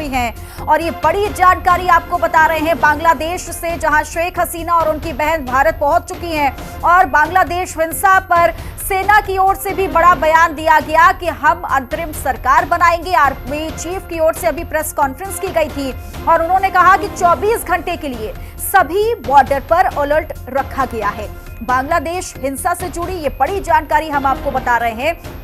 हैं। और ये बड़ी जानकारी आपको बता रहे हैं बांग्लादेश से, जहां शेख हसीना और उनकी बहन भारत पहुंच चुकी हैं और बांग्लादेश हिंसा पर सेना की ओर से भी बड़ा बयान दिया गया कि हम अंतरिम सरकार बनाएंगे। आर्मी चीफ की ओर से अभी प्रेस कॉन्फ्रेंस की गई थी और उन्होंने कहा कि 24 घंटे के लिए सभी बॉर्डर पर अलर्ट रखा गया है। बांग्लादेश हिंसा से जुड़ी ये बड़ी जानकारी हम आपको बता रहे हैं।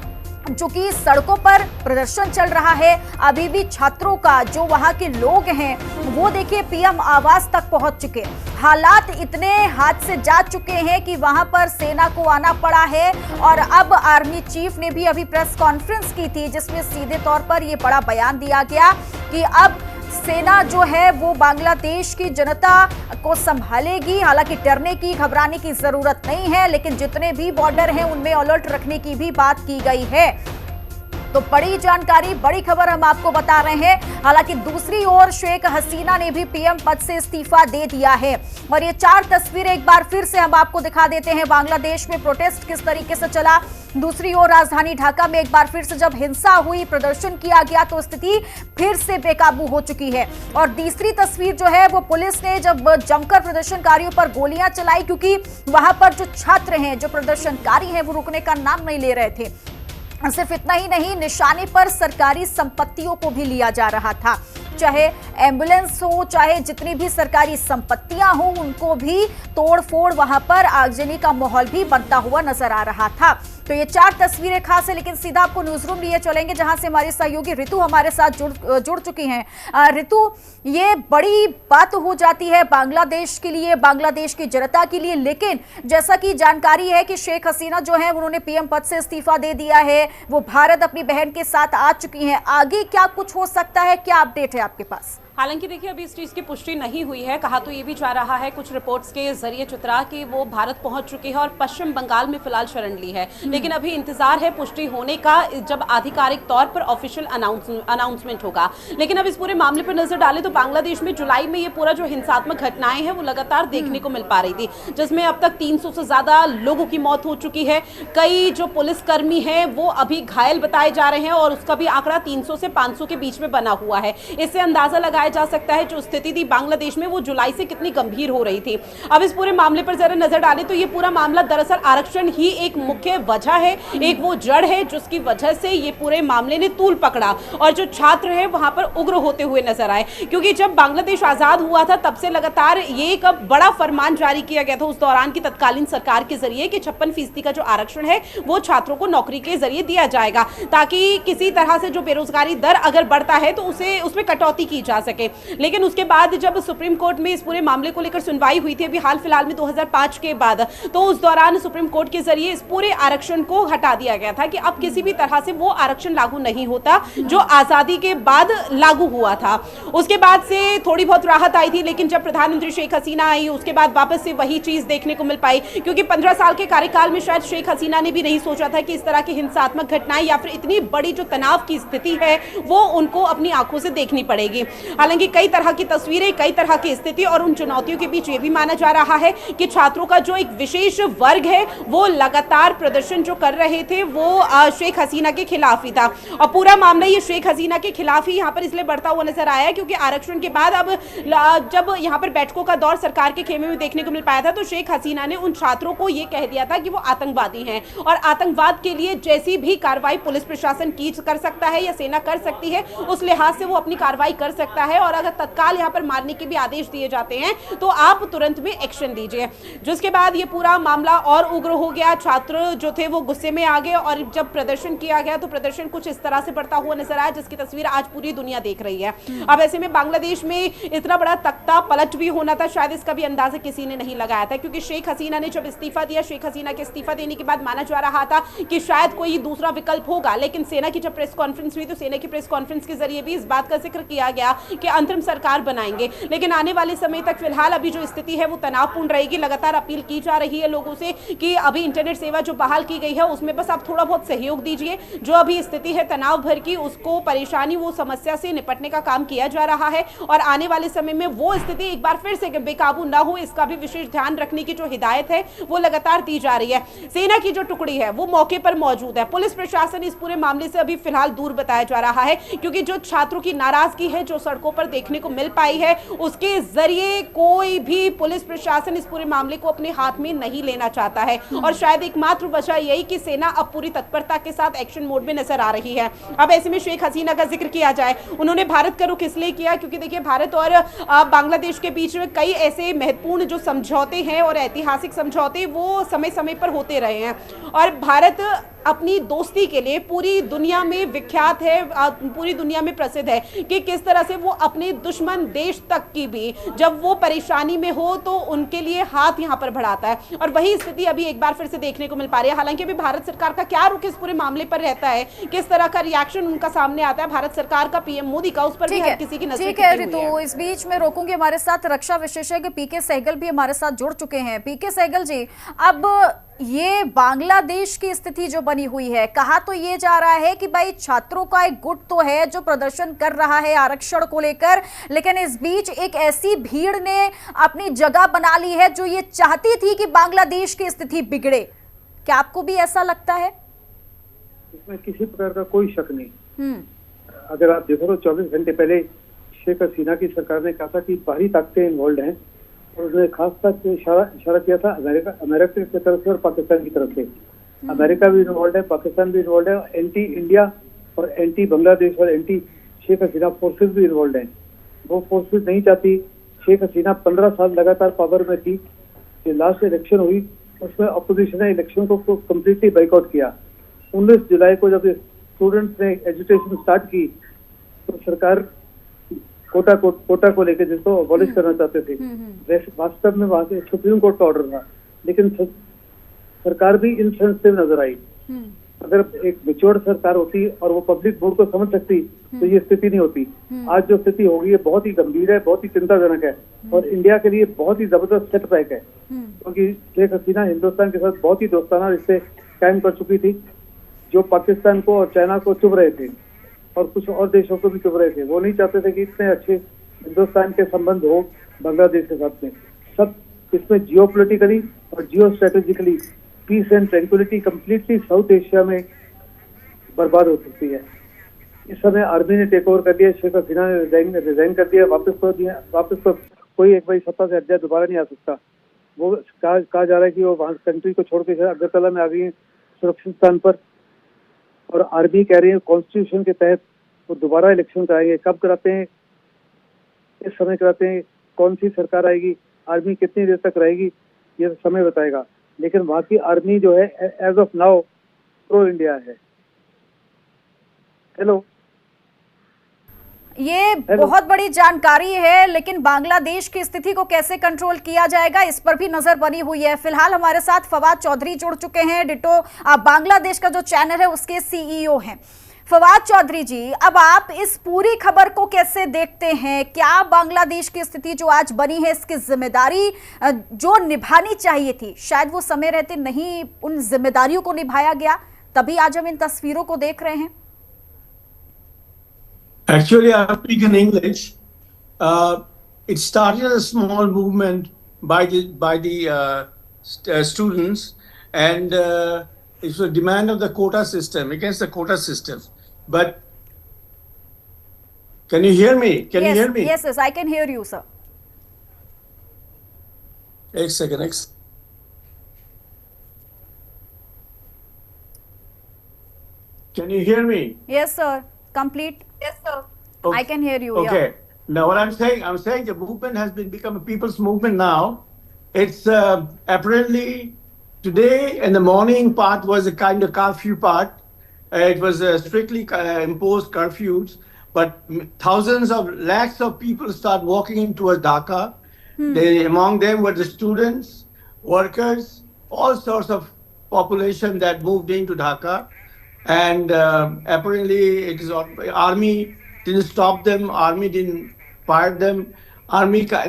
चूंकि सड़कों पर प्रदर्शन चल रहा है, अभी भी छात्रों का, जो वहां के लोग हैं वो देखिए पीएम आवास तक पहुंच चुके। हालात इतने हाथ से जा चुके हैं कि वहां पर सेना को आना पड़ा है। और अब आर्मी चीफ ने भी अभी प्रेस कॉन्फ्रेंस की थी जिसमें सीधे तौर पर यह बड़ा बयान दिया गया कि अब सेना जो है वो बांग्लादेश की जनता को संभालेगी। हालांकि डरने की, घबराने की जरूरत नहीं है, लेकिन जितने भी बॉर्डर हैं उनमें अलर्ट रखने की भी बात की गई है। तो बड़ी जानकारी, बड़ी खबर हम आपको बता रहे हैं। हालांकि दूसरी ओर शेख हसीना ने भी पीएम पद से इस्तीफा दे दिया है। और ये 4 तस्वीरें एक बार फिर से हम आपको दिखा देते हैं। बांग्लादेश में प्रोटेस्ट किस तरीके से चला, दूसरी ओर राजधानी ढाका में एक बार फिर से जब हिंसा हुई, प्रदर्शन किया गया तो स्थिति फिर से बेकाबू हो चुकी है। और तीसरी तस्वीर जो है वो पुलिस ने जब जमकर प्रदर्शनकारियों पर गोलियां चलाई, क्योंकि वहां पर जो छात्र हैं, जो प्रदर्शनकारी हैं, वो रुकने का नाम नहीं ले रहे थे। सिर्फ इतना ही नहीं, निशाने पर सरकारी संपत्तियों को भी लिया जा रहा था, चाहे एम्बुलेंस हो, चाहे जितनी भी सरकारी संपत्तियां हो, उनको भी तोड़फोड़, वहां पर आगजनी का माहौल भी बनता हुआ नजर आ रहा था। तो ये 4 तस्वीरें खास है, लेकिन सीधा आपको न्यूज रूम लिए चलेंगे जहां से हमारी सहयोगी ऋतु हमारे साथ जुड़ चुकी हैं। ऋतु, ये बड़ी बात हो जाती है बांग्लादेश के लिए, बांग्लादेश की जनता के लिए, लेकिन जैसा कि जानकारी है कि शेख हसीना जो है उन्होंने पीएम पद से इस्तीफा दे दिया है, वो भारत अपनी बहन के साथ आ चुकी हैं। आगे क्या कुछ हो सकता है, क्या अपडेट है आपके पास? हालांकि देखिए अभी इस चीज़ की पुष्टि नहीं हुई है। कहा तो ये भी जा रहा है कुछ रिपोर्ट्स के जरिए चित्रा कि वो भारत पहुंच चुके हैं और पश्चिम बंगाल में फिलहाल शरण ली है, लेकिन अभी इंतजार है पुष्टि होने का, जब आधिकारिक तौर पर ऑफिशियल अनाउंसमेंट होगा। लेकिन अब इस पूरे मामले पर नजर डालें तो बांग्लादेश में जुलाई में ये पूरा जो हिंसात्मक घटनाएं हैं वो लगातार देखने को मिल पा रही थी, जिसमें अब तक 300 से ज्यादा लोगों की मौत हो चुकी है। कई जो पुलिसकर्मी हैं वो अभी घायल बताए जा रहे हैं और उसका भी आंकड़ा 300 से 500 के बीच में बना हुआ है। इससे अंदाजा लगाया जा सकता है जो स्थिति थी बांग्लादेश में वो जुलाई से कितनी गंभीर हो रही थी। अब इस पूरे मामले पर जरा नजर डालें तो ये पूरा मामला दरअसल आरक्षण ही एक मुख्य वजह है, एक वो जड़ है जिसकी वजह से ये पूरे मामले ने तूल पकड़ा और जो छात्र हैं वहां पर उग्र होते हुए नजर आए। क्योंकि जब बांग्लादेश आजाद हुआ था तब से लगातार ये एक बड़ा फरमान जारी किया गया था उस दौरान की तत्कालीन सरकार के जरिए कि 56% का जो आरक्षण है वो छात्रों को नौकरी के जरिए दिया जाएगा, ताकि किसी तरह से जो बेरोजगारी दर अगर बढ़ता है तो उसे उसमें कटौती की जा सके। लेकिन उसके बाद जब सुप्रीम कोर्ट में इस पूरे मामले को लेकर सुनवाई हुई थी अभी हाल फिलहाल में 2005 के बाद, तो उस दौरान सुप्रीम कोर्ट के जरिए इस पूरे आरक्षण को हटा दिया गया था कि अब किसी भी तरह से वो आरक्षण लागू नहीं होता जो आजादी के बाद लागू हुआ था। उसके बाद से थोड़ी बहुत राहत आई थी, लेकिन जब प्रधानमंत्री शेख हसीना आई उसके बाद वापस से वही चीज देखने को मिल पाई, क्योंकि 15 साल के कार्यकाल में शायद शेख हसीना ने भी नहीं सोचा था कि इस तरह की हिंसात्मक घटनाएं या फिर इतनी बड़ी जो तनाव की स्थिति है वो उनको अपनी आंखों से देखनी पड़ेगी। हालांकि कई तरह की तस्वीरें, कई तरह की स्थिति और उन चुनौतियों के बीच ये भी माना जा रहा है कि छात्रों का जो एक विशेष वर्ग है वो लगातार प्रदर्शन जो कर रहे थे वो शेख हसीना के खिलाफ ही था। और पूरा मामला ये शेख हसीना के खिलाफ ही यहाँ पर इसलिए बढ़ता हुआ नजर आया है क्योंकि आरक्षण के बाद अब जब यहाँ पर बैठकों का दौर सरकार के खेमे में देखने को मिल पाया था तो शेख हसीना ने उन छात्रों को ये कह दिया था कि वो आतंकवादी हैं और आतंकवाद के लिए जैसी भी कार्रवाई पुलिस प्रशासन की कर सकता है या सेना कर सकती है उस लिहाज से वो अपनी कार्रवाई कर सकता है, और अगर तत्काल यहाँ पर मारने के भी आदेश दिए जाते हैं तो आप तुरंत में एक्शन लीजिए। जिसके बाद ये पूरा मामला और उग्र हो गया, छात्र जो थे वो गुस्से में आ गए और जब प्रदर्शन किया गया तो प्रदर्शन कुछ इस तरह से बढ़ता हुआ नजर आया जिसकी तस्वीर आज पूरी दुनिया देख रही है। अब ऐसे में बांग्लादेश में इतना बड़ा तख्ता पलट भी होना था, शायद इसका भी अंदाजा किसी ने नहीं लगाया था, क्योंकि शेख हसीना ने जब इस्तीफा दिया, शेख हसीना के इस्तीफा देने के बाद माना जा रहा था कि शायद कोई दूसरा विकल्प होगा, लेकिन सेना की जब प्रेस कॉन्फ्रेंस हुई तो सेना की प्रेस कॉन्फ्रेंस के जरिए भी इस बात का जिक्र किया गया कि अंतरिम सरकार बनाएंगे। लेकिन आने वाले समय तक फिलहाल अभी जो स्थिति है वो तनावपूर्ण रहेगी। लगातार अपील की जा रही है लोगों से कि अभी इंटरनेट सेवा जो बहाल की गई है उसमें बस आप थोड़ा बहुत सहयोग दीजिए। जो अभी स्थिति है तनाव भर की, उसको परेशानी, वो समस्या से निपटने का काम किया जा रहा है और आने वाले समय में वो स्थिति एक बार फिर से बेकाबू ना हो इसका भी विशेष ध्यान रखने की जो हिदायत है वो लगातार दी जा रही है। सेना की जो टुकड़ी है वो मौके पर मौजूद है। पुलिस प्रशासन इस पूरे मामले से अभी फिलहाल दूर बताया जा रहा है, क्योंकि जो छात्रों की नाराज आज की है जो सड़कों पर देखने को मिल पाई है, उसके जरिए कोई भी पुलिस प्रशासन इस पूरे मामले को अपने हाथ में नहीं लेना चाहता है। और शायद एकमात्र वजह यही कि सेना अब पूरी तत्परता के साथ एक्शन मोड में नजर आ रही है। अब ऐसे में शेख हसीना का जिक्र किया जाए, उन्होंने भारत का रुख इसलिए किया क्योंकि देखिए भारत और बांग्लादेश के बीच में कई ऐसे महत्वपूर्ण जो समझौते हैं और ऐतिहासिक समझौते वो समय समय पर होते रहे हैं, और भारत अपनी दोस्ती के लिए पूरी दुनिया में विख्यात है, पूरी दुनिया में प्रसिद्ध है कि किस तरह से वो अपने दुश्मन देश तक की भी जब वो परेशानी में हो तो उनके लिए हाथ यहाँ पर बढ़ाता है। और वही स्थिति अभी एक बार फिर से देखने को मिल पा रही है। हालांकि अभी भारत सरकार का क्या रुख इस पूरे मामले पर रहता है, किस तरह का रिएक्शन उनका सामने आता है भारत सरकार का, पीएम मोदी का, उस पर भी हर किसी की नजर ठीक है रितु, इस बीच में रोकूंगी, हमारे साथ रक्षा विशेषज्ञ पीके सहगल भी हमारे साथ जुड़ चुके हैं। पीके सहगल जी, अब ये बांग्लादेश की स्थिति जो बनी हुई है, कहा तो ये जा रहा है कि भाई छात्रों का एक गुट तो है जो प्रदर्शन कर रहा है आरक्षण को लेकर, लेकिन इस बीच एक ऐसी भीड़ ने अपनी जगह बना ली है जो ये चाहती थी कि बांग्लादेश की स्थिति बिगड़े। क्या आपको भी ऐसा लगता है? इसमें किसी प्रकार का कोई शक नहीं। अगर आप देखो तो 24 घंटे पहले शेख हसीना की सरकार ने कहा था कि बाहरी ताकतें इन्वॉल्व हैं, और उसने खास तक इशारा किया था अमेरिका की तरफ से और पाकिस्तान की तरफ से। अमेरिका भी इन्वॉल्व है, पाकिस्तान भी इन्वॉल्व है, एंटी इंडिया और एंटी बांग्लादेश और एंटी शेख हसीना फोर्सेस भी इन्वॉल्व हैं। वो फोर्सेस नहीं चाहती, शेख हसीना 15 साल लगातार पावर में थी। जो लास्ट इलेक्शन हुई उसमें अपोजिशन ने इलेक्शन को कम्प्लीटली बाइकआउट किया। 19 जुलाई को जब स्टूडेंट्स ने एजुकेशन स्टार्ट की तो सरकार कोटा को लेकर जिसको अबॉलिश करना चाहते थे, वास्तव में वहां से सुप्रीम कोर्ट का ऑर्डर था, लेकिन सरकार भी इनसेंसिटिव नजर आई। अगर एक मैच्योर सरकार होती और वो पब्लिक मूड को समझ सकती तो ये स्थिति नहीं होती। आज जो स्थिति होगी है बहुत ही गंभीर है, बहुत ही चिंताजनक है, और इंडिया के लिए बहुत ही जबरदस्त सेटबैक है, क्योंकि शेख हसीना हिंदुस्तान के साथ बहुत ही दोस्ताना रिश्ते कायम कर चुकी थी, जो पाकिस्तान को और चाइना को चुभ रहे थे और कुछ और देशों को भी चुभ रहे थे। वो नहीं चाहते थे कि इतने अच्छे हिंदुस्तान के संबंध हो बांग्लादेश के साथ में। सब इसमें जियोपॉलिटिकली और geo strategically peace and tranquillity completely South Asia में बर्बाद हो सकती है। इस समय आर्मी ने टेक ओवर कर लिया, शेख हसीना ने रिजाइन कर दिया, वापस तो कोई एक बार सत्ता से हट जाए दोबारा नहीं आ सकता। वो कहा जा रहा है कि वो वहां कंट्री को छोड़ के अगरतला में आ गई है सुरक्षित स्थान पर, और आर्मी कह रही है कॉन्स्टिट्यूशन के तहत वो दोबारा इलेक्शन कराएंगे। कब कराते हैं, इस समय कराते हैं, कौन सी सरकार आएगी, आर्मी कितनी देर तक रहेगी, ये समय बताएगा। लेकिन वहां की आर्मी जो है as of now pro India है। हेलो, ये बहुत बड़ी जानकारी है, लेकिन बांग्लादेश की स्थिति को कैसे कंट्रोल किया जाएगा इस पर भी नजर बनी हुई है। फिलहाल हमारे साथ फवाद चौधरी जुड़ चुके हैं, डिटो बांग्लादेश का जो चैनल है उसके सीईओ हैं। फवाद चौधरी जी, अब आप इस पूरी खबर को कैसे देखते हैं? क्या बांग्लादेश की स्थिति जो आज बनी है इसकी जिम्मेदारी जो निभानी चाहिए थी, शायद वो समय रहते नहीं उन जिम्मेदारियों को निभाया गया, तभी आज हम इन तस्वीरों को देख रहे हैं? Actually, I speak in English. It started a small movement by the students, and it was a demand of the quota system, against the quota system. But can you hear me? Can you hear me? Yes, I can hear you, sir. एक second. Can you hear me? Yes, sir. Complete. Yes, sir. Okay. I can hear you. Okay. Yeah. Now, what I'm saying the movement has become a people's movement now. It's apparently today in the morning part was a kind of curfew part. It was strictly imposed curfews, but thousands of lakhs of people start walking in towards Dhaka. Among them were the students, workers, all sorts of population that moved into Dhaka. And apparently it is army didn't stop them, army didn't fire them,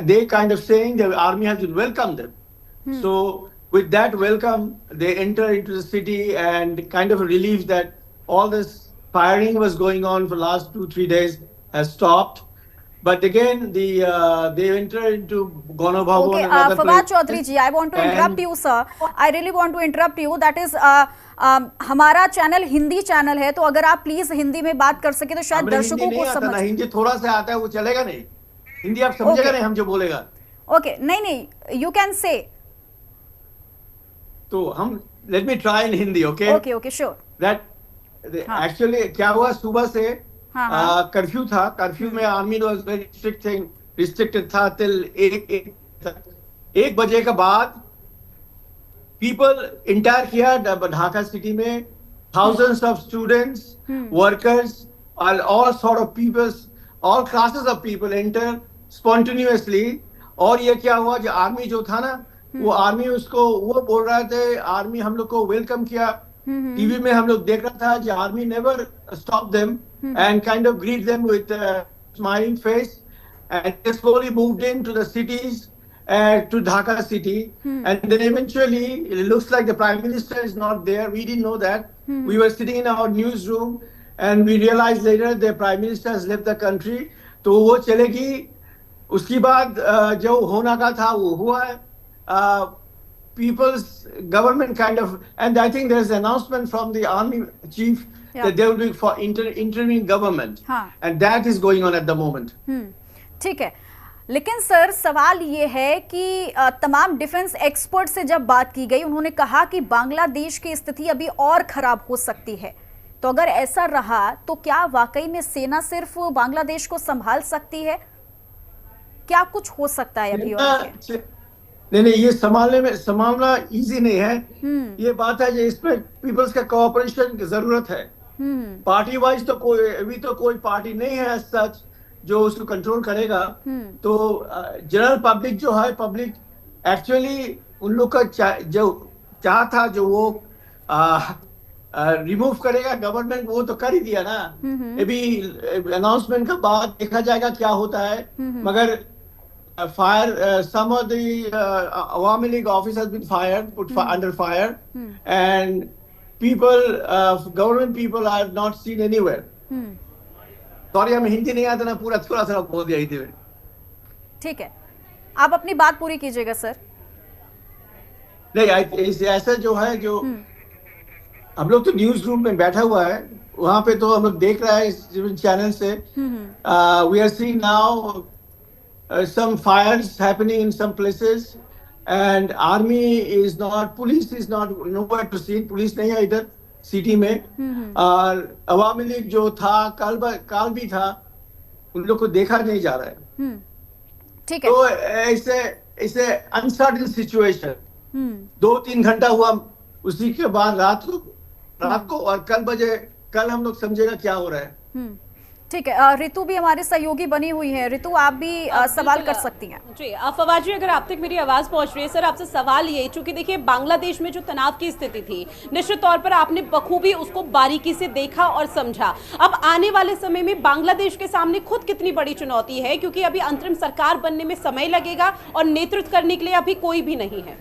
they kind of saying the army has to welcome them. So with that welcome, they enter into the city and kind of relief that all this firing was going on for the last 2-3 days has stopped. But again, they enter into Gana Bhavan. Okay, Fawad Chaudhary ji, I want to interrupt you, sir. I really want to interrupt you. That is, हमारा channel Hindi channel है, तो अगर आप please Hindi में बात कर सके तो शायद दर्शकों को समझ। हिंदी थोड़ा सा आता है, वो चलेगा नहीं? हिंदी आप समझेगा नहीं हम जो बोलेगा? ओके, नहीं, यू कैन से। तो हम let me try in Hindi. Okay okay sure. That actually क्या हुआ, सुबह से कर्फ्यू था। कर्फ्यू में आर्मी वाज वेरी रिस्ट्रिक्टेड था टिल 1 बजे के बाद people entire किया ढाका सिटी में। thousands of students, workers, all sort of people, all classes of people enter spontaneously। और ये क्या हुआ, जो आर्मी जो था ना, वो आर्मी उसको वो बोल रहे थे, आर्मी हम लोग को वेलकम किया। टीवी में हम लोग देख रहा था जो army never stop them and kind of greet them with smiling face and they slowly moved into the cities to Dhaka city, and then eventually it looks like the Prime Minister is not there. We didn't know that. We were sitting in our newsroom and we realized later the Prime Minister has left the country. तो वो चलेगी। उसके बाद जो होना का था वो हुआ है। People's government kind of, and I think there's an announcement from the army chief that they will be for interim government, and that is going on at the moment. ठीक है, लेकिन सर सवाल ये है कि तमाम डिफेंस एक्सपर्ट से जब बात की गई, उन्होंने कहा कि बांग्लादेश की स्थिति अभी और खराब हो सकती है। तो अगर ऐसा रहा तो क्या वाकई में सेना सिर्फ बांग्लादेश को संभाल सकती है? क्या कुछ हो सकता है अभी? और नहीं, ये संभालना इजी नहीं है। ये बात है, इसमें पीपल्स का कोऑपरेशन की जरूरत है। पार्टी वाइज तो कोई पार्टी नहीं है सच जो उसको कंट्रोल करेगा। तो जनरल पब्लिक जो है, पब्लिक एक्चुअली उन लोग का जो चाह था जो वो रिमूव करेगा गवर्नमेंट, वो तो कर ही दिया ना। अभी अनाउंसमेंट के बाद देखा जाएगा क्या होता है। मगर fire some of the Awami League office has been fired, put under fire, and people government people are not seen anywhere. Sorry, हमें हिंदी नहीं आता ना, पूरा थोड़ा सा बोल दिया हिंदी में। ठीक है, आप अपनी बात पूरी कीजिएगा सर। नहीं, ऐसा जो है, जो हम लोग तो न्यूज रूम में बैठा हुआ है, वहां पे तो हम लोग देख रहे हैं चैनल से। We are seeing now some fires happening in some places and army is not, police is not nowhere to see. Police नहीं है इधर सिटी में। और अवामी लीग जो था कल भी था, उन लोग को देखा नहीं जा रहा है। ठीक है, तो ऐसे अनसर्टेन सिचुएशन 2-3 घंटा हुआ, उसी के बाद रात को और कल हम लोग समझेगा क्या हो रहा है। ठीक है, ऋतु भी हमारे सहयोगी बनी हुई है। ऋतु, आप भी सवाल कर सकती हैं। जी फवाद जी, अगर आप तक मेरी आवाज पहुंच रही है, सर आपसे सवाल ये, चूंकि देखिए बांग्लादेश में जो तनाव की स्थिति थी, निश्चित तौर पर आपने बखूबी उसको बारीकी से देखा और समझा। अब आने वाले समय में बांग्लादेश के सामने खुद कितनी बड़ी चुनौती है, क्योंकि अभी अंतरिम सरकार बनने में समय लगेगा और नेतृत्व करने के लिए अभी कोई भी नहीं है।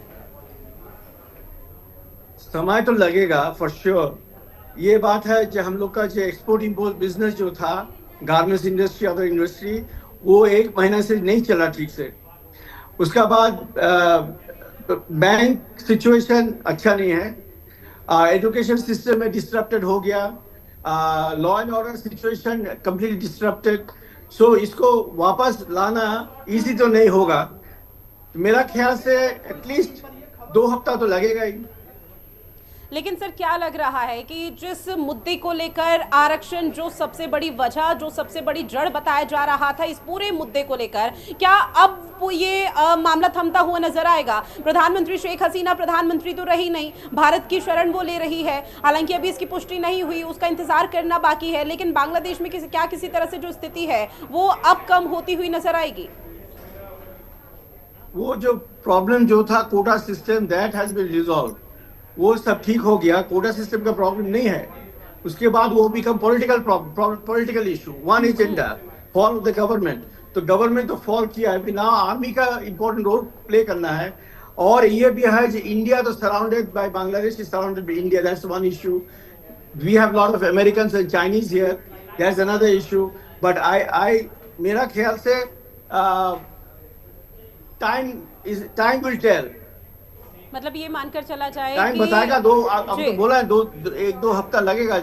समय तो लगेगा फॉर श्योर। ये बात है जो हम लोग का जो एक्सपोर्ट इंपोर्ट बिजनेस जो था, गारमेंट्स इंडस्ट्री, अदर इंडस्ट्री, वो 1 महीना से नहीं चला ठीक से। उसका बाद बैंक सिचुएशन अच्छा नहीं है, एजुकेशन सिस्टम में डिस्टरप्टेड हो गया, law and order situation completely disrupted. So इसको वापस लाना इजी तो नहीं होगा। तो मेरा ख्याल से एटलीस्ट 2 हफ्ता तो लगेगा ही। लेकिन सर क्या लग रहा है कि जिस मुद्दे को लेकर आरक्षण, जो सबसे बड़ी वजह, जो सबसे बड़ी जड़ बताया जा रहा था इस पूरे मुद्दे को लेकर, क्या अब ये मामला थमता हुआ नजर आएगा? प्रधानमंत्री शेख हसीना प्रधानमंत्री तो रही नहीं, भारत की शरण वो ले रही है। हालांकि अभी इसकी पुष्टि नहीं हुई, उसका इंतजार करना बाकी है, लेकिन बांग्लादेश में किसी तरह से जो स्थिति है वो अब कम होती हुई नजर आएगी। वो जो प्रॉब्लम जो था quota system, that has been resolve, वो सब ठीक हो गया। कोटा सिस्टम का प्रॉब्लम नहीं है। उसके बाद वो become political issue, one agenda, fall of the government. तो गवर्नमेंट तो फॉल किया है, ना आर्मी का इंपॉर्टेंट रोल प्ले करना है। और ये भी है कि इंडिया तो surrounded by Bangladesh, is surrounded by India, that's one issue. We have lot of Americans and Chinese here, that's another issue. But मेरा ख्याल से टाइम विल टेल। मतलब ये मानकर चला जाए टाइम कि बताएगा अब तो बोला है एक दो हफ्ता लगेगा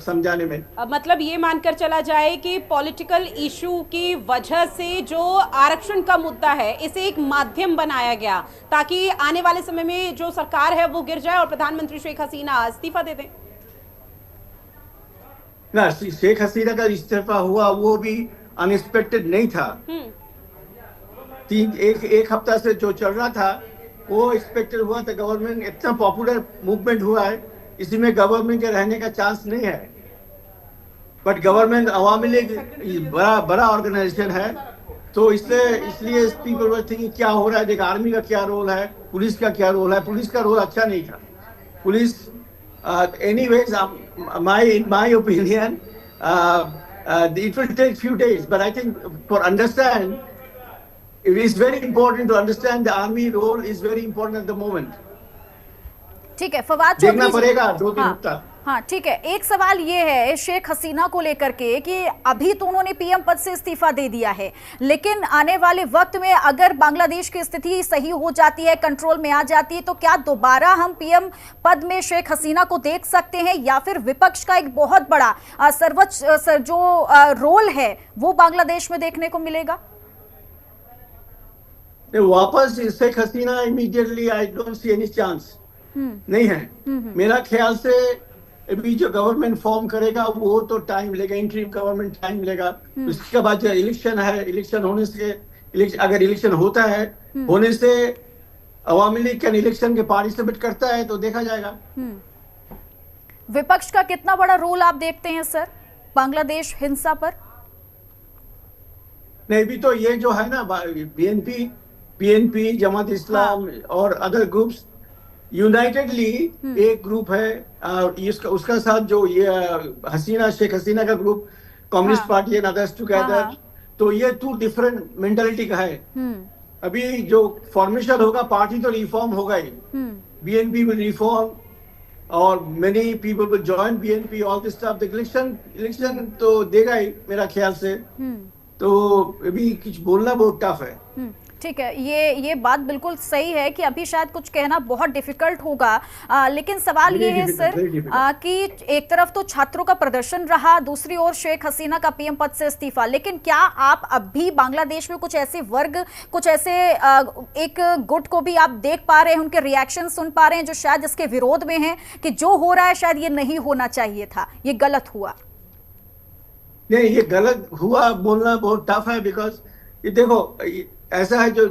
समझाने में। मतलब ये मानकर चला जाए कि पॉलिटिकल इशू की वजह से जो आरक्षण का मुद्दा है इसे एक माध्यम बनाया गया ताकि आने वाले समय में जो सरकार है वो गिर जाए और प्रधानमंत्री शेख हसीना इस्तीफा दे दें। ना, शेख हसीना का इस्तीफा हुआ वो भी अनएक्सपेक्टेड नहीं था। एक हफ्ता से जो चल रहा था वो एक्सपेक्टेड हुआ था। गवर्नमेंट इतना पॉपुलर मूवमेंट हुआ है, इसी में गवर्नमेंट के रहने का चांस नहीं है। बट गवर्नमेंट अवामी लीग बड़ा ऑर्गेनाइजेशन है, तो इसलिए पीपल वर थिंकिंग क्या हो रहा है, देखिए आर्मी का क्या रोल है, पुलिस का क्या रोल है। पुलिस का रोल अच्छा नहीं था। Police anyways, in my opinion, it will take few days, but I think it is very important to understand the army role is very important at the moment. ठीक है फवाद देखना चौधरी जी। पड़ेगा 2-3 हफ्ता। हाँ ठीक है, एक सवाल ये है शेख हसीना को लेकर के कि अभी तो उन्होंने पीएम पद से इस्तीफा दे दिया है, लेकिन आने वाले वक्त में अगर बांग्लादेश की स्थिति सही हो जाती है, कंट्रोल में आ जाती है, तो क्या दोबारा हम पीएम पद में शेख हसीना को देख सकते हैं, या फिर विपक्ष का एक बहुत बड़ा सर्वोच्च जो रोल है वो बांग्लादेश में देखने को मिलेगा? वापस Sheikh Hasina immediately I don't see any chance नहीं है। मेरा ख्याल से अभी जो गवर्नमेंट फॉर्म करेगा वो तो टाइम लेगा, इंटरिम गवर्नमेंट टाइम लेगा। उसके बाद जो इलेक्शन है, इलेक्शन होने से अगर इलेक्शन होता है होने से अवामी लीग कैन इलेक्शन के पार्टिसिपेट करता है तो देखा जाएगा। विपक्ष का कितना बड़ा रोल आप देखते हैं सर बांग्लादेश हिंसा पर? नहीं, भी तो ये जो है ना बीएनपी जमात इस्लाम और अदर ग्रुप्स यूनाइटेडली एक ग्रुप है, उसका साथ जो ये शेख हसीना का group, communist party and others together, तो ये 2 डिफरेंट मेंटालिटी का है। अभी जो फॉर्मेशन होगा पार्टी तो रिफॉर्म होगा ही, बीएनपी विल रिफॉर्म और many people will join BNP, all this stuff. Election तो देगा ही मेरा ख्याल से, तो अभी कुछ बोलना बहुत टफ है। ठीक है, ये बात बिल्कुल सही है कि अभी शायद कुछ कहना बहुत डिफिकल्ट होगा, लेकिन सवाल ये है सर कि एक तरफ तो छात्रों का प्रदर्शन रहा, दूसरी ओर शेख हसीना का पीएम पद से इस्तीफा, लेकिन क्या आप अब भी बांग्लादेश में कुछ ऐसे वर्ग, कुछ ऐसे एक गुट को भी आप देख पा रहे हैं, उनके रिएक्शन सुन पा रहे हैं जो शायद इसके विरोध में हैं कि जो हो रहा है शायद ये नहीं होना चाहिए था, ये गलत हुआ? नहीं, ये गलत हुआ बोलना बहुत टफ है, बिकॉज ये देखो ऐसा है जो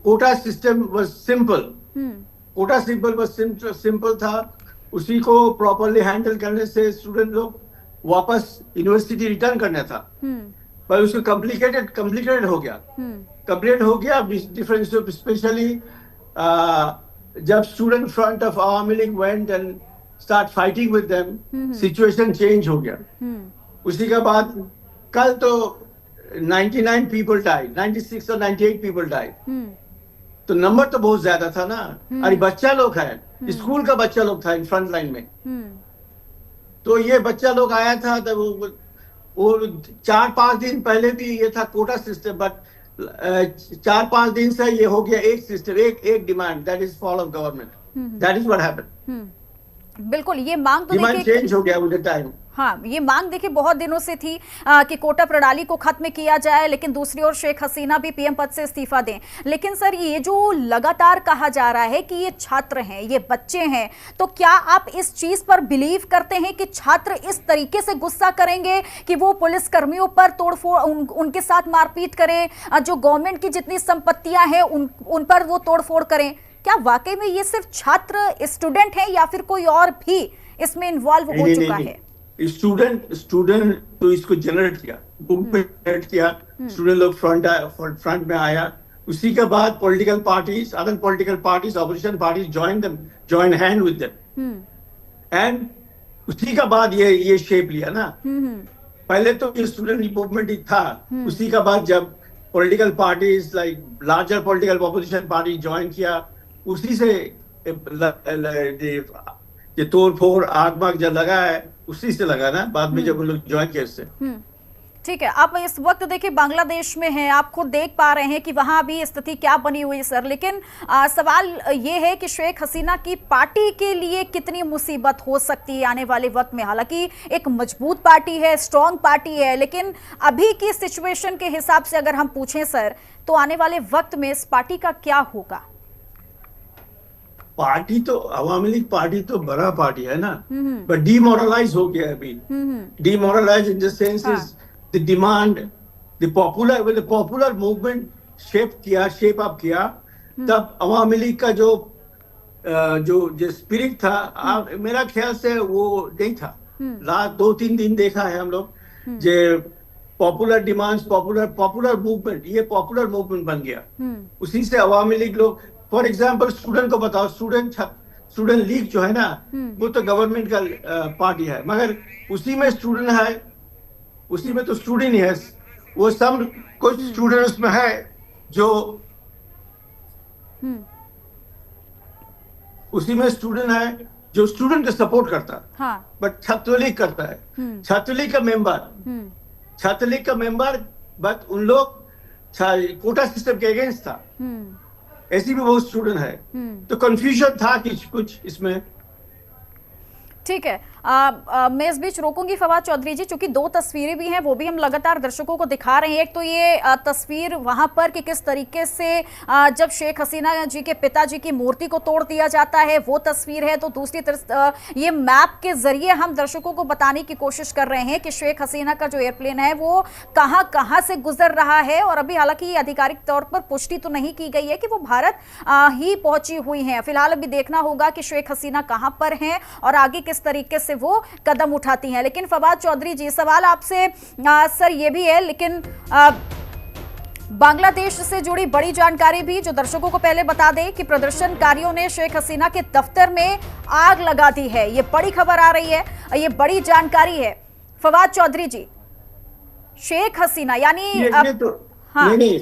quota system was simple, quota simple था, उसी को प्रॉपर्ली हैंडल करने से स्टूडेंट लोग वापस यूनिवर्सिटी रिटर्न करना था, पर उसको कॉम्प्लिकेटेड हो गया। डिफरेंस स्पेशली जब student front of Awami league went and start fighting with them, situation change हो गया। उसी के बाद कल तो 99 people died, 96 और 98 people died, तो नंबर तो बहुत ज्यादा था ना। अरे बच्चा लोग है, स्कूल का बच्चा लोग था फ्रंट लाइन में, तो ये बच्चा लोग आया था, तो वो 4-5 दिन पहले भी ये था कोटा सिस्टम, बट 4-5 दिन से ये हो गया एक सिस्टम, एक demand, that is fall of government, that is what happened. बिल्कुल, ये मांग तो डिमांड चेंज हो गया विद द टाइम। हाँ, ये मांग देखिए बहुत दिनों से थी कि कोटा प्रणाली को खत्म किया जाए, लेकिन दूसरी ओर शेख हसीना भी पीएम पद से इस्तीफा दें। लेकिन सर ये जो लगातार कहा जा रहा है कि ये छात्र हैं, ये बच्चे हैं, तो क्या आप इस चीज पर बिलीव करते हैं कि छात्र इस तरीके से गुस्सा करेंगे कि वो पुलिस कर्मियों पर तोड़फोड़, उनके साथ मारपीट करें, जो गवर्नमेंट की जितनी संपत्तियां हैं उन पर वो तोड़फोड़ करें? क्या वाकई में ये सिर्फ छात्र स्टूडेंट हैं या फिर कोई और भी इसमें इन्वॉल्व हो चुका है? स्टूडेंट तो इसको जनरेट किया, स्टूडेंट लोग फ्रंट में आया, उसी के बाद political parties, other political parties, opposition parties join hand with them, and उसी का बाद ये शेप लिया ना। पहले तो ये स्टूडेंट मूवमेंट ही था, उसी का बाद जब political parties like larger political opposition party join किया, उसी से ये तोड़ फोड़ आग बाग जब लगा है, उसी से लगा ना, बाद में जब लोग ज्वाइन किया उससे। ठीक है, आप इस वक्त देखिए बांग्लादेश में हैं, आप खुद देख पा रहे हैं कि वहां भी स्थिति क्या बनी हुई है सर। लेकिन सवाल ये है कि शेख हसीना की पार्टी के लिए कितनी मुसीबत हो सकती है आने वाले वक्त में। हालांकि एक मजबूत पार्टी है, स्ट्रॉन्ग पार्टी है, लेकिन अभी की सिचुएशन के हिसाब से अगर हम पूछें सर, तो आने वाले वक्त में इस पार्टी का क्या होगा? पार्टी तो अवामी लीग पार्टी तो बड़ा पार्टी है ना, बट डीमोरलाइज हो गया अभी। Demoralise in the sense is the demand, the popular movement shape up किया, तब अवामी लीग का जो स्पिरिट था, मेरा ख्याल से वो नहीं था। लास्ट 2-3 दिन देखा है हम लोग, जो पॉपुलर डिमांड्स, पॉपुलर मूवमेंट, ये पॉपुलर मूवमेंट बन गया। उसी से अवामी लीग लोग, फॉर एग्जाम्पल स्टूडेंट को बताओ, स्टूडेंट लीग जो है ना, वो तो गवर्नमेंट का पार्टी है, मगर उसी में स्टूडेंट है, उसी में तो स्टूडेंट ही है, वो सब कुछ स्टूडेंट उसमें है जो उसी में स्टूडेंट है जो स्टूडेंट को सपोर्ट करता है। हाँ। बट छात्रलीग करता है, छात्रलीग का मेंबर, बट उन लोग कोटा सिस्टम के अगेंस्ट था। ऐसी भी बहुत स्टूडेंट है, तो कंफ्यूजन था कुछ इसमें। ठीक है, मैं इस बीच रोकूंगी फवाद चौधरी जी, क्योंकि 2 तस्वीरें भी हैं, वो भी हम लगातार दर्शकों को दिखा रहे हैं। एक तो ये तस्वीर वहां पर कि किस तरीके से जब शेख हसीना जी के पिताजी की मूर्ति को तोड़ दिया जाता है, वो तस्वीर है। तो दूसरी तरफ ये मैप के जरिए हम दर्शकों को बताने की कोशिश कर रहे हैं कि शेख हसीना का जो एयरप्लेन है वो कहां से गुजर रहा है। और अभी हालांकि ये आधिकारिक तौर पर पुष्टि तो नहीं की गई है कि वो भारत ही पहुंची हुई है। फिलहाल अभी देखना होगा कि शेख हसीना कहां पर हैं और आगे किस तरीके से वो कदम उठाती हैं। लेकिन फवाद चौधरी जी, सवाल आपसे सर ये भी है, लेकिन बांग्लादेश से जुड़ी बड़ी जानकारी भी जो दर्शकों को पहले बता दें कि प्रदर्शनकारियों ने शेख हसीना के दफ्तर में आग लगा दी है। ये बड़ी खबर आ रही है, ये बड़ी जानकारी है। फवाद चौधरी जी, शेख हसीना यानी हाँ, नहीं,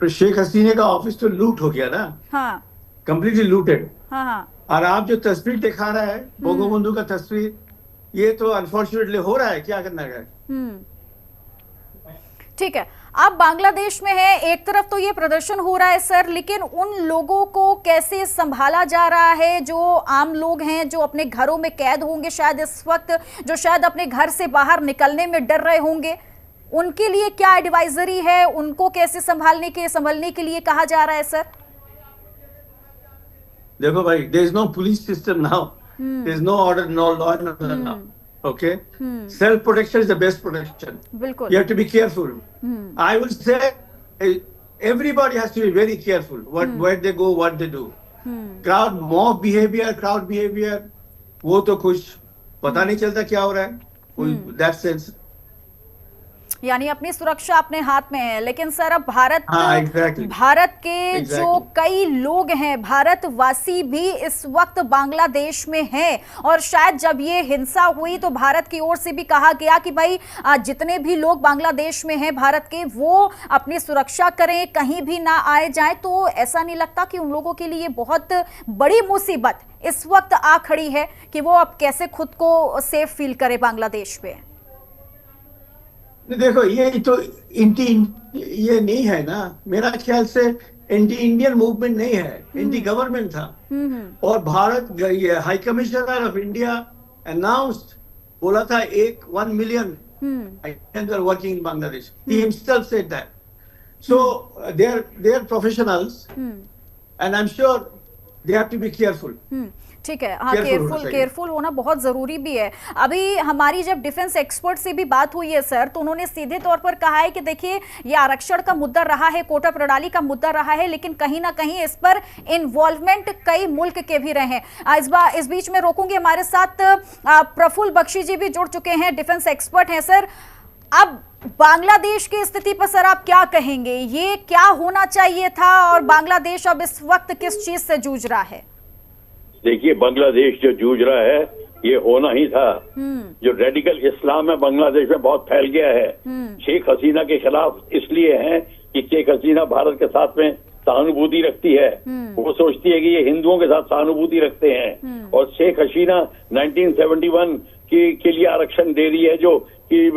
शेख हसीना का ऑफिस तो लूट हो गया ना। हाँ, कंप्लीटली लूटेड। हाँ। और आप जो तस्वीर दिखा रहा है बंगबंधु का तस्वीर, ये तो अनफॉर्चुनेटली हो रहा है, क्या करना है। ठीक है, आप बांग्लादेश में है, एक तरफ तो ये प्रदर्शन हो रहा है सर, लेकिन उन लोगों को कैसे संभाला जा रहा है जो आम लोग हैं, जो अपने घरों में कैद होंगे शायद इस वक्त, जो शायद अपने घर से बाहर निकलने में डर रहे होंगे, उनके लिए क्या एडवाइजरी है? उनको कैसे संभलने के लिए कहा जा रहा है सर? देखो भाई, there is no police system now. There is no order, no law now. Okay? Self protection is the best protection. बिल्कुल. You have to be careful. I would say everybody has to be very careful. Where they go, what they do. Crowd behavior, वो तो कुछ पता नहीं चलता क्या हो रहा है. That sense. यानी अपनी सुरक्षा अपने हाथ में है। लेकिन सर अब भारत के जो कई लोग हैं, भारतवासी भी इस वक्त बांग्लादेश में हैं, और शायद जब ये हिंसा हुई तो भारत की ओर से भी कहा गया कि भाई जितने भी लोग बांग्लादेश में हैं भारत के, वो अपनी सुरक्षा करें, कहीं भी ना आए जाए। तो ऐसा नहीं लगता कि उन लोगों के लिए बहुत बड़ी मुसीबत इस वक्त आ खड़ी है कि वो अब कैसे खुद को सेफ फील करे बांग्लादेश में? देखो, ये तो ये नहीं है ना, मेरा ख्याल से एंटी इंडियन मूवमेंट नहीं है, एंटी गवर्नमेंट था। और भारत, ये high commissioner of India announced, बोला था 1 million working in Bangladesh. He himself said that. So they are professionals and I am sure they have to be careful. ठीक है, हाँ, केयरफुल होना बहुत जरूरी भी है। अभी हमारी जब डिफेंस एक्सपर्ट से भी बात हुई है सर, तो उन्होंने सीधे तौर पर कहा है कि देखिए ये आरक्षण का मुद्दा रहा है, कोटा प्रणाली का मुद्दा रहा है, लेकिन कहीं ना कहीं इस पर इन्वॉल्वमेंट कई मुल्क के भी रहे हैं। इस बीच में रोकूंगी, हमारे साथ प्रफुल्ल बख्शी जी भी जुड़ चुके हैं, डिफेंस एक्सपर्ट हैं। सर, अब बांग्लादेश की स्थिति पर सर आप क्या कहेंगे? ये क्या होना चाहिए था और बांग्लादेश अब इस वक्त किस चीज से जूझ रहा है? देखिए, बांग्लादेश जो जूझ रहा है ये होना ही था। जो रेडिकल इस्लाम है बांग्लादेश में बहुत फैल गया है। शेख हसीना के खिलाफ इसलिए है कि शेख हसीना भारत के साथ में सहानुभूति रखती है। वो सोचती है कि ये हिंदुओं के साथ सहानुभूति रखते हैं, और शेख हसीना 1971 के लिए आरक्षण दे रही है, जो कि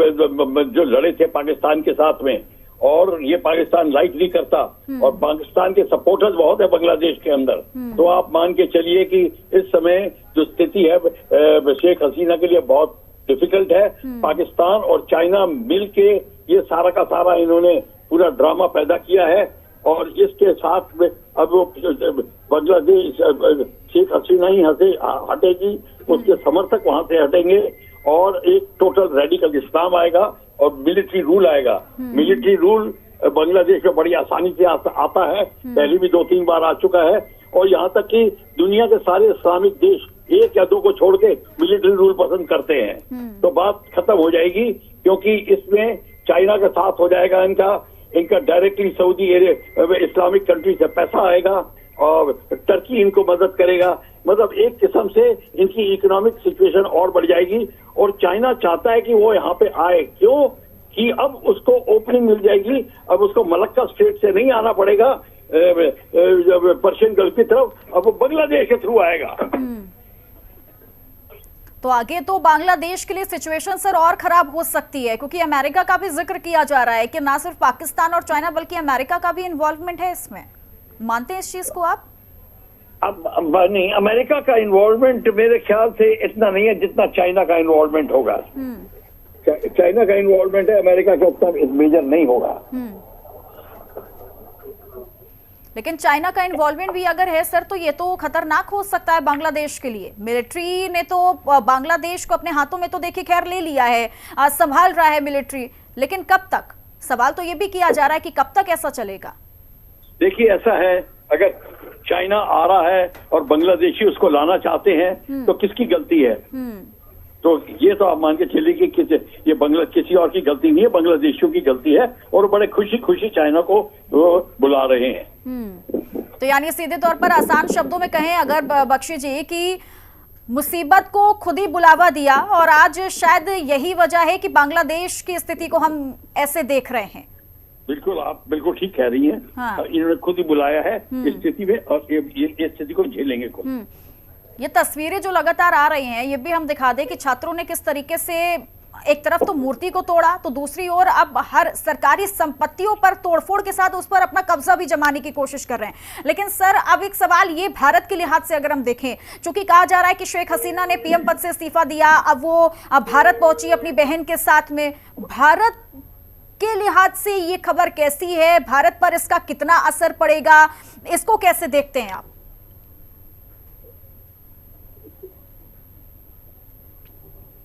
जो लड़े थे पाकिस्तान के साथ में, और ये पाकिस्तान लाइक नहीं करता, और पाकिस्तान के सपोर्टर्स बहुत है बांग्लादेश के अंदर। तो आप मान के चलिए कि इस समय जो स्थिति है शेख हसीना के लिए बहुत डिफिकल्ट है। पाकिस्तान और चाइना मिल के ये सारा का सारा इन्होंने पूरा ड्रामा पैदा किया है, और इसके साथ में अब वो बांग्लादेश शेख हसीना ही हटेगी, उसके समर्थक वहां से हटेंगे, और एक टोटल रेडिकल इस्लाम आएगा और मिलिट्री रूल आएगा। मिलिट्री रूल बांग्लादेश में बड़ी आसानी से आता है, पहले भी 2-3 बार आ चुका है, और यहाँ तक कि दुनिया के सारे इस्लामिक देश 1 या 2 को छोड़ के मिलिट्री रूल पसंद करते हैं। तो बात खत्म हो जाएगी, क्योंकि इसमें चाइना का साथ हो जाएगा, इनका डायरेक्टली सऊदी इस्लामिक कंट्री से पैसा आएगा, और टर्की इनको मदद करेगा। मतलब एक किस्म से इनकी इकोनॉमिक सिचुएशन और बढ़ जाएगी, और चाइना चाहता है कि वो यहाँ पे आए, क्यों कि अब उसको ओपनिंग मिल जाएगी, अब उसको मलक्का स्ट्रेट से नहीं आना पड़ेगा पर्शियन गल्फ की तरफ, अब वो बांग्लादेश के थ्रू आएगा। तो आगे तो बांग्लादेश के लिए सिचुएशन सर और खराब हो सकती है, क्योंकि अमेरिका का भी जिक्र किया जा रहा है कि ना सिर्फ पाकिस्तान और चाइना बल्कि अमेरिका का भी इन्वॉल्वमेंट है इसमें। मानते हैं इस चीज को आप? अब नहीं, अमेरिका का इन्वॉल्वमेंट मेरे ख्याल से इतना नहीं है जितना चाइना का इन्वॉल्वमेंट होगा। चाइना का इन्वॉल्वमेंट है, अमेरिका का उतना मेजर नहीं होगा। लेकिन चाइना का इन्वॉल्वमेंट भी अगर है सर, तो ये तो खतरनाक हो सकता है बांग्लादेश के लिए। मिलिट्री ने तो बांग्लादेश को अपने हाथों में तो देखिए खैर ले लिया है, आज संभाल रहा है मिलिट्री, लेकिन कब तक? सवाल तो ये भी किया जा रहा है कि कब तक ऐसा चलेगा। देखिए ऐसा है, अगर चाइना आ रहा है और बांग्लादेशी उसको लाना चाहते हैं तो किसकी गलती है? तो ये तो आप मान के चलिए कि ये किसी और की गलती नहीं है, बांग्लादेशियों की गलती है, और बड़े खुशी खुशी चाइना को बुला रहे हैं। तो यानी सीधे तौर पर आसान शब्दों में कहें अगर बख्शी जी की मुसीबत को खुद ही बुलावा दिया, और आज शायद यही वजह है कि बांग्लादेश की स्थिति को हम ऐसे देख रहे हैं। बिल्कुल, आप बिल्कुल ठीक कह रही हैं। हाँ। इन्होंने खुद ही बुलाया है इस स्थिति में, और ये स्थिति को झेलेंगे खुद। ये तस्वीरें जो लगातार आ रही हैं, ये भी हम दिखा दें कि छात्रों ने किस तरीके से एक तरफ तो मूर्ति को तोड़ा, तो दूसरी ओर अब हर सरकारी संपत्तियों पर तोड़फोड़ के साथ उस पर अपना कब्जा भी जमाने की कोशिश कर रहे हैं। लेकिन सर अब एक सवाल ये भारत के लिहाज से अगर हम देखें, चूंकि कहा जा रहा है कि शेख हसीना ने पीएम पद से इस्तीफा दिया, अब वो भारत पहुंची अपनी बहन के साथ में, भारत के लिहाज से ये खबर कैसी है? भारत पर इसका कितना असर पड़ेगा, इसको कैसे देखते हैं आप?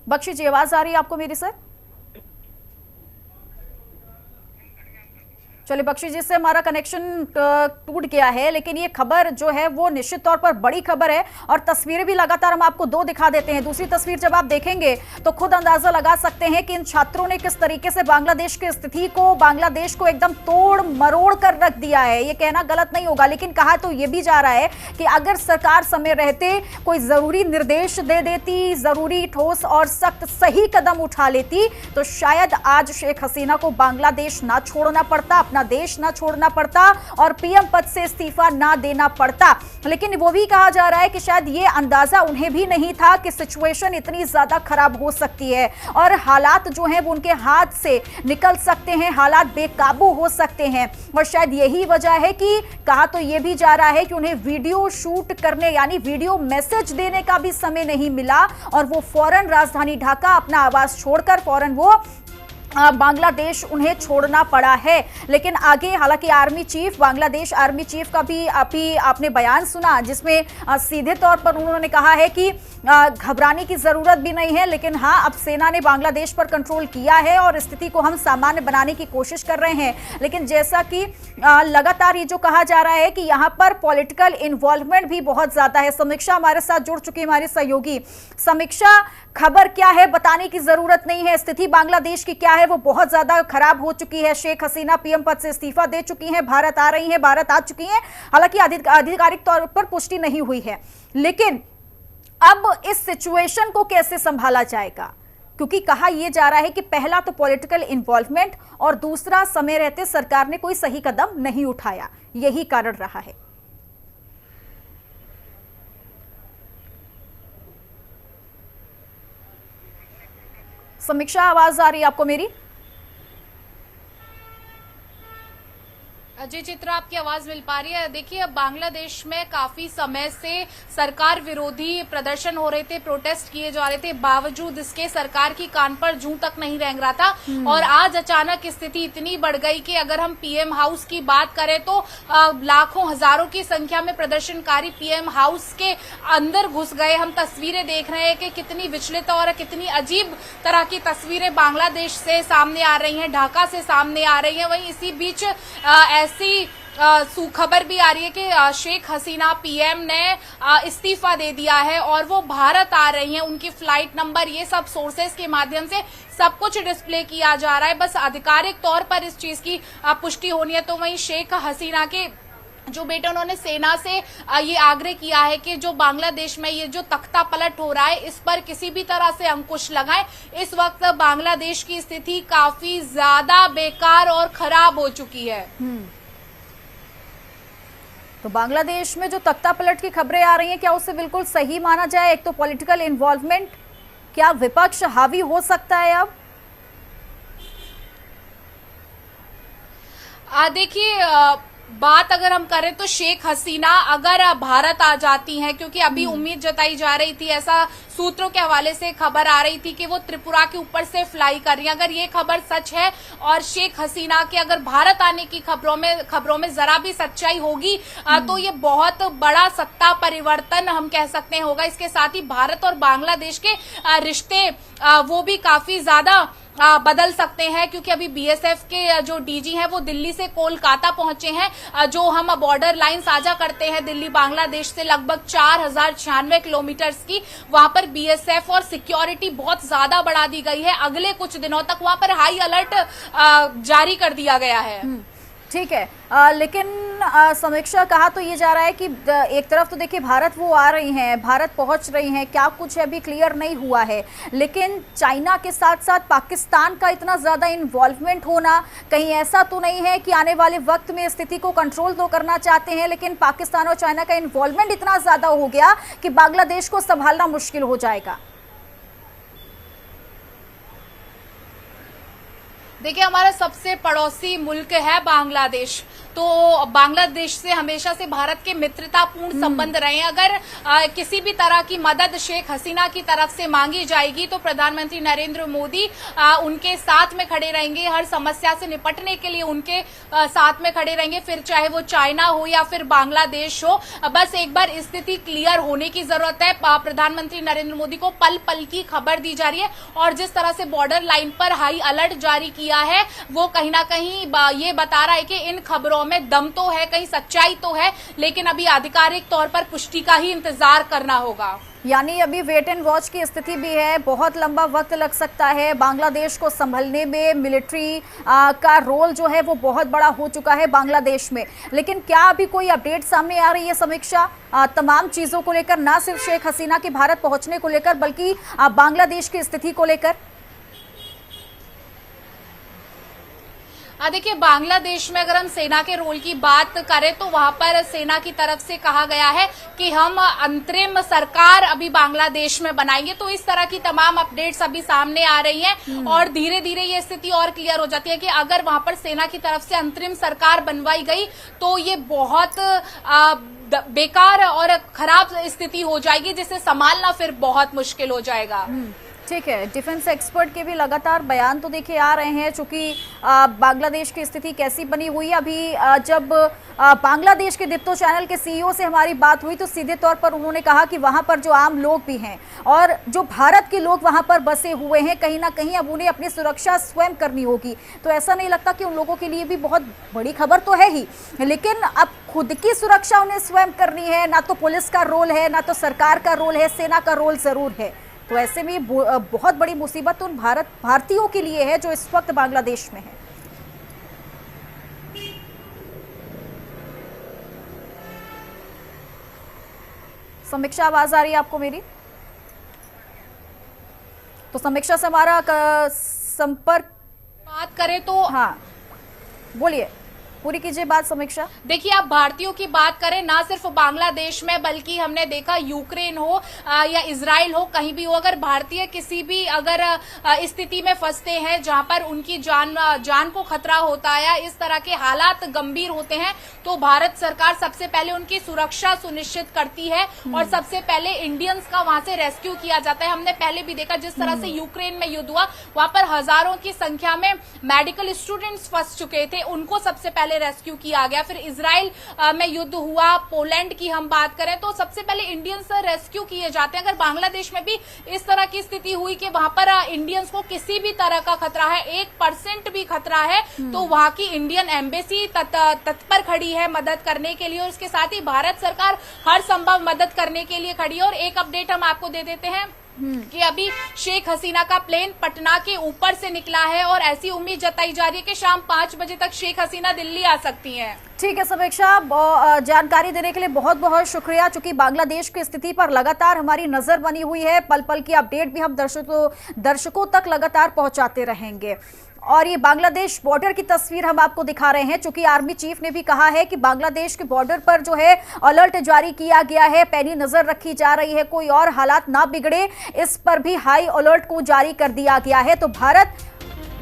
बख्शी जी, आवाज आ रही है आपको मेरी? सर चलिए, बख्शी जी से हमारा कनेक्शन टूट गया है, लेकिन ये खबर जो है वो निश्चित तौर पर बड़ी खबर है, और तस्वीरें भी लगातार हम आपको 2 दिखा देते हैं। दूसरी तस्वीर जब आप देखेंगे तो खुद अंदाजा लगा सकते हैं कि इन छात्रों ने किस तरीके से बांग्लादेश की स्थिति को, बांग्लादेश को एकदम तोड़ मरोड़ कर रख दिया है। ये कहना गलत नहीं होगा, लेकिन कहा तो ये भी जा रहा है कि अगर सरकार समय रहते कोई जरूरी निर्देश दे देती, जरूरी ठोस और सख्त सही कदम उठा लेती, तो शायद आज शेख हसीना को बांग्लादेश ना छोड़ना पड़ता, अपना देश ना छोड़ना पड़ता, और पीएम पद से इस्तीफा ना देना पड़ता। लेकिन वो भी कहा जा रहा है कि शायद ये अंदाजा उन्हें भी नहीं था कि सिचुएशन इतनी ज्यादा खराब हो सकती है, और हालात जो हैं वो उनके हाथ से निकल सकते हैं, हालात बेकाबू हो सकते हैं। और शायद यही वजह है कि कहा तो ये भी जा रहा है कि उन्हें वीडियो शूट करने यानी वीडियो मैसेज देने का भी समय नहीं मिला, और वो फौरन राजधानी ढाका अपना आवास छोड़कर फौरन वो बांग्लादेश उन्हें छोड़ना पड़ा है। लेकिन आगे हालांकि army chief, Bangladesh army chief का भी आपने बयान सुना, जिसमें सीधे तौर पर उन्होंने कहा है कि घबराने की जरूरत भी नहीं है, लेकिन हाँ अब सेना ने बांग्लादेश पर कंट्रोल किया है और स्थिति को हम सामान्य बनाने की कोशिश कर रहे हैं। लेकिन जैसा कि लगातार ये जो कहा जा रहा है कि यहाँ पर पॉलिटिकल इन्वॉल्वमेंट भी बहुत ज्यादा है। समीक्षा हमारे साथ जुड़ चुकी है, हमारी सहयोगी। समीक्षा, खबर क्या है बताने की जरूरत नहीं है, स्थिति बांग्लादेश की क्या है वो बहुत ज्यादा खराब हो चुकी है। शेख हसीना पीएम पद से इस्तीफा दे चुकी हैं, भारत आ रही हैं, भारत आ चुकी हैं, हालांकि आधिकारिक तौर पर पुष्टि नहीं हुई है। लेकिन अब इस सिचुएशन को कैसे संभाला जाएगा, क्योंकि कहा यह जा रहा है कि पहला तो पॉलिटिकल इन्वॉल्वमेंट और दूसरा समय रहते सरकार ने कोई सही कदम नहीं उठाया, यही कारण रहा है। समीक्षा, आवाज आ रही है आपको मेरी? जी चित्रा, आपकी आवाज मिल पा रही है? देखिए, अब बांग्लादेश में काफी समय से सरकार विरोधी प्रदर्शन हो रहे थे, प्रोटेस्ट किए जा रहे थे, बावजूद इसके सरकार की कान पर जूं तक नहीं रेंग रहा था। और आज अचानक स्थिति इतनी बढ़ गई कि अगर हम पीएम हाउस की बात करें तो लाखों हजारों की संख्या में प्रदर्शनकारी पीएम हाउस के अंदर घुस गए। हम तस्वीरें देख रहे हैं कि कितनी विचलित और कितनी अजीब तरह की तस्वीरें बांग्लादेश से सामने आ रही हैं, ढाका से सामने आ रही हैं। वहीं इसी बीच ऐसी खबर भी आ रही है कि शेख हसीना पीएम ने इस्तीफा दे दिया है और वो भारत आ रही हैं। उनकी फ्लाइट नंबर, ये सब सोर्सेस के माध्यम से सब कुछ डिस्प्ले किया जा रहा है। बस आधिकारिक तौर पर इस चीज की पुष्टि होनी है। तो वहीं शेख हसीना के जो बेटा, उन्होंने सेना से ये आग्रह किया है कि जो बांग्लादेश में ये जो तख्ता पलट हो रहा है, इस पर किसी भी तरह से अंकुश लगाएं। इस वक्त बांग्लादेश की स्थिति काफी ज्यादा बेकार और खराब हो चुकी है। तो बांग्लादेश में जो तख्ता पलट की खबरें आ रही हैं, क्या उसे बिल्कुल सही माना जाए? एक तो पॉलिटिकल इन्वॉल्वमेंट, क्या विपक्ष हावी हो सकता है अब? देखिए, बात अगर हम करें तो शेख हसीना अगर भारत आ जाती हैं, क्योंकि अभी उम्मीद जताई जा रही थी, ऐसा सूत्रों के हवाले से खबर आ रही थी कि वो त्रिपुरा के ऊपर से फ्लाई कर रही हैं। अगर ये खबर सच है और शेख हसीना के अगर भारत आने की खबरों में जरा भी सच्चाई होगी तो ये बहुत बड़ा सत्ता परिवर्तन हम कह सकते हैं होगा। इसके साथ ही भारत और बांग्लादेश के रिश्ते वो भी काफी ज्यादा बदल सकते हैं, क्योंकि अभी बीएसएफ के जो डीजी हैं वो दिल्ली से कोलकाता पहुंचे हैं। जो हम बॉर्डर लाइन साझा करते हैं दिल्ली बांग्लादेश से लगभग 4096 किलोमीटर की, वहां पर बीएसएफ और सिक्योरिटी बहुत ज्यादा बढ़ा दी गई है। अगले कुछ दिनों तक वहां पर हाई अलर्ट जारी कर दिया गया है। ठीक है, लेकिन समीक्षा, कहा तो ये जा रहा है कि एक तरफ तो देखिए भारत वो आ रही हैं, भारत पहुंच रही हैं, क्या कुछ अभी क्लियर नहीं हुआ है, लेकिन चाइना के साथ साथ पाकिस्तान का इतना ज़्यादा इन्वॉल्वमेंट होना, कहीं ऐसा तो नहीं है कि आने वाले वक्त में स्थिति को कंट्रोल तो करना चाहते हैं, लेकिन पाकिस्तान और चाइना का इन्वॉल्वमेंट इतना ज़्यादा हो गया कि बांग्लादेश को संभालना मुश्किल हो जाएगा? देखिए, हमारा सबसे पड़ोसी मुल्क है बांग्लादेश, तो बांग्लादेश से हमेशा से भारत के मित्रतापूर्ण संबंध रहे हैं। अगर किसी भी तरह की मदद शेख हसीना की तरफ से मांगी जाएगी तो प्रधानमंत्री नरेंद्र मोदी उनके साथ में खड़े रहेंगे, हर समस्या से निपटने के लिए उनके साथ में खड़े रहेंगे, फिर चाहे वो चाइना हो या फिर बांग्लादेश हो। बस एक बार स्थिति क्लियर होने की जरूरत है। प्रधानमंत्री नरेंद्र मोदी को पल पल की खबर दी जा रही है और जिस तरह से बॉर्डर लाइन पर हाई अलर्ट जारी किया है, वो कहीं ना कहीं ये बता रहा है कि इन खबरों में दम तो है, कहीं सच्चाई तो है, लेकिन अभी आधिकारिक तौर पर पुष्टि का ही इंतजार करना होगा। यानी अभी वेट एंड वॉच की स्थिति भी है, बहुत लंबा वक्त लग सकता है। बांग्लादेश को संभलने में मिलिट्री का रोल जो है वो बहुत बड़ा हो चुका है बांग्लादेश में, लेकिन क्या अभी कोई अपडेट सामने आ रही है समीक्षा तमाम चीजों को लेकर, ना सिर्फ शेख हसीना के भारत पहुंचने को लेकर बल्कि बांग्लादेश की स्थिति को लेकर? देखिए, बांग्लादेश में अगर हम सेना के रोल की बात करें तो वहां पर सेना की तरफ से कहा गया है कि हम अंतरिम सरकार अभी बांग्लादेश में बनाएंगे। तो इस तरह की तमाम अपडेट्स अभी सामने आ रही हैं और धीरे धीरे ये स्थिति और क्लियर हो जाती है कि अगर वहां पर सेना की तरफ से अंतरिम सरकार बनवाई गई तो ये बहुत बेकार और खराब स्थिति हो जाएगी, जिसे संभालना फिर बहुत मुश्किल हो जाएगा। ठीक है, डिफेंस एक्सपर्ट के भी लगातार बयान तो देखिए आ रहे हैं, चूंकि बांग्लादेश की स्थिति कैसी बनी हुई है। अभी जब बांग्लादेश के दीप्तो चैनल के सीईओ से हमारी बात हुई तो सीधे तौर पर उन्होंने कहा कि वहां पर जो आम लोग भी हैं और जो भारत के लोग वहां पर बसे हुए हैं, कहीं ना कहीं अब उन्हें अपनी सुरक्षा स्वयं करनी होगी। तो ऐसा नहीं लगता कि उन लोगों के लिए भी बहुत बड़ी खबर तो है ही, लेकिन अब खुद की सुरक्षा उन्हें स्वयं करनी है। ना तो पुलिस का रोल है, ना तो सरकार का रोल है, सेना का रोल जरूर है। तो ऐसे में बहुत बड़ी मुसीबत उन भारतीयों के लिए है जो इस वक्त बांग्लादेश में है। समीक्षा, आवाज आ रही है आपको मेरी? तो समीक्षा से हमारा संपर्क बात करें तो हाँ, बोलिए। पूरी कीजिए बात समीक्षा। देखिए, आप भारतीयों की बात करें, ना सिर्फ बांग्लादेश में बल्कि हमने देखा यूक्रेन हो या इजराइल हो, कहीं भी हो, अगर भारतीय किसी भी अगर स्थिति में फंसते हैं जहां पर उनकी जान को खतरा होता है या इस तरह के हालात गंभीर होते हैं, तो भारत सरकार सबसे पहले उनकी सुरक्षा सुनिश्चित करती है और सबसे पहले इंडियंस का वहां से रेस्क्यू किया जाता है। हमने पहले भी देखा जिस तरह से यूक्रेन में युद्ध हुआ, वहां पर हजारों की संख्या में मेडिकल स्टूडेंट्स फंस चुके थे, उनको सबसे पहले रेस्क्यू किया गया। फिर इजराइल में युद्ध हुआ, पोलैंड की हम बात करें तो सबसे पहले इंडियंस रेस्क्यू किए जाते हैं। अगर बांग्लादेश में भी इस तरह की स्थिति हुई कि वहां पर इंडियंस को किसी भी तरह का खतरा है, 1% भी खतरा है, तो वहां की इंडियन एम्बेसी तत्पर खड़ी है मदद करने के लिए और इसके साथ ही भारत सरकार हर संभव मदद करने के लिए खड़ी है। और एक अपडेट हम आपको दे देते हैं कि अभी शेख हसीना का प्लेन पटना के ऊपर से निकला है और ऐसी उम्मीद जताई जा रही है कि शाम 5 बजे तक शेख हसीना दिल्ली आ सकती हैं। ठीक है समीक्षा, जानकारी देने के लिए बहुत बहुत शुक्रिया। चूंकि बांग्लादेश की स्थिति पर लगातार हमारी नजर बनी हुई है, पल पल की अपडेट भी हम दर्शकों तक लगातार पहुंचाते रहेंगे। और ये बांग्लादेश बॉर्डर की तस्वीर हम आपको दिखा रहे हैं, चूंकि आर्मी चीफ ने भी कहा है कि बांग्लादेश के बॉर्डर पर जो है अलर्ट जारी किया गया है, पैनी नजर रखी जा रही है, कोई और हालात ना बिगड़े, इस पर भी हाई अलर्ट को जारी कर दिया गया है। तो भारत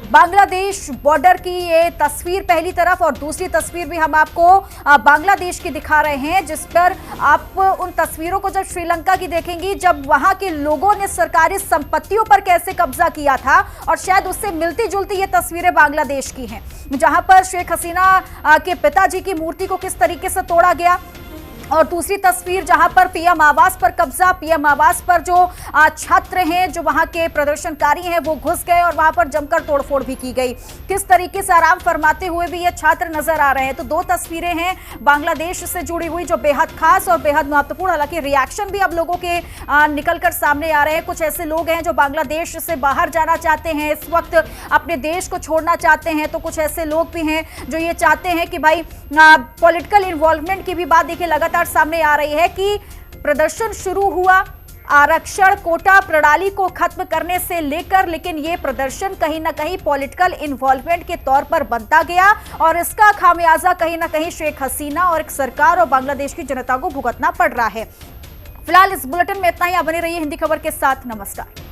बांग्लादेश बॉर्डर की ये तस्वीर पहली तरफ और दूसरी तस्वीर भी हम आपको बांग्लादेश की दिखा रहे हैं, जिस पर आप उन तस्वीरों को जब श्रीलंका की देखेंगी, जब वहां के लोगों ने सरकारी संपत्तियों पर कैसे कब्जा किया था, और शायद उससे मिलती जुलती ये तस्वीरें बांग्लादेश की हैं, जहां पर शेख हसीना के पिताजी की मूर्ति को किस तरीके से तोड़ा गया। और दूसरी तस्वीर जहां पर पीएम आवास पर कब्जा, पीएम आवास पर जो छात्र हैं, जो वहां के प्रदर्शनकारी हैं, वो घुस गए और वहां पर जमकर तोड़फोड़ भी की गई। किस तरीके से आराम फरमाते हुए भी ये छात्र नजर आ रहे हैं। तो 2 तस्वीरें हैं बांग्लादेश से जुड़ी हुई जो बेहद खास और बेहद महत्वपूर्ण, हालांकि रिएक्शन भी अब लोगों के निकलकर सामने आ रहे हैं। कुछ ऐसे लोग हैं जो बांग्लादेश से बाहर जाना चाहते हैं, इस वक्त अपने देश को छोड़ना चाहते हैं, तो कुछ ऐसे लोग भी हैं जो ये चाहते हैं कि भाई पॉलिटिकल इन्वॉल्वमेंट की भी बात देखिए लगातार सामने आ रही है कि प्रदर्शन शुरू हुआ आरक्षण कोटा प्रणाली को खत्म करने से लेकर, लेकिन ये प्रदर्शन कहीं ना कहीं पॉलिटिकल इन्वॉल्वमेंट के तौर पर बनता गया और इसका खामियाजा कहीं ना कहीं शेख हसीना और एक सरकार और बांग्लादेश की जनता को भुगतना पड़ रहा है। फिलहाल इस बुलेटिन में इतना ही। आप बने रहिए हिंदी खबर के साथ। नमस्कार।